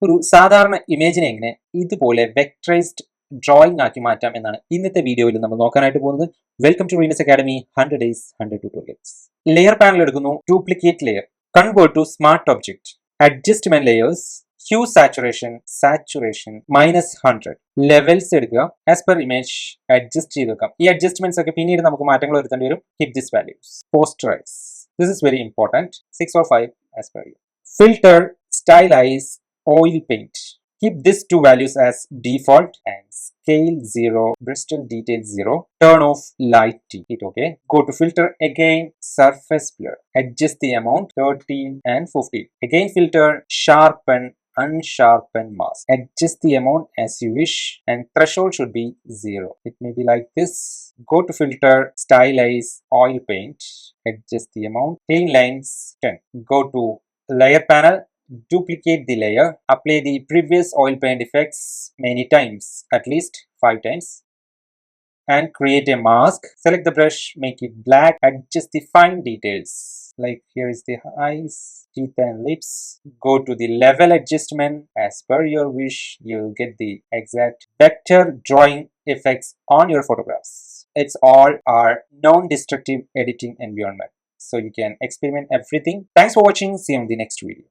ഒരു സാധാരണ ഇമേജിനെ എങ്ങനെ ഇതുപോലെ വെക്ടറൈസ്ഡ് ഡ്രോയിങ് ആക്കി മാറ്റാം എന്നാണ് ഇന്നത്തെ വീഡിയോയിൽ നമ്മൾ നോക്കാനായിട്ട് പോകുന്നത്. വെൽക്കം ടു റീനസ് academy 100 days 100 tutorials. Layer panel എടുക്കുന്നു, duplicate layer, convert to smart object, adjustment layers, hue saturation -100, levels എടുക്കുക, ആസ് പെർ ഇമേജ് അഡ്ജസ്റ്റ് ചെയ്ത് വെക്കാം. ഈ അഡ്ജസ്റ്റ്മെന്റ്സ് ഒക്കെ പിന്നീട് നമുക്ക് മാറ്റങ്ങൾ വരുത്തേണ്ടി വരും. Keep this values. Posterize, this is very important, 6 or 5 as per you. Filter, stylize, oil paint. Keep these two values as default and scale 0, Bristol detail 0. Turn off light heat. Okay. Go to filter again, surface blur. Adjust the amount 13 and 15. Again filter, sharpen, unsharpen mask. Adjust the amount as you wish and threshold should be 0. It may be like this. Go to filter, stylize, oil paint. Adjust the amount. Clean lines 10. Go to layer panel. Duplicate the layer, apply the previous oil paint effects many times, at least 5 times, and create a mask. Select the brush, make it black, adjust the fine details, like here is the eyes, teeth and lips. Go to the level adjustment. As per your wish, you will get the exact vector drawing effects on your photographs. It's all our non-destructive editing environment, so you can experiment everything. Thanks for watching. See you in the next video.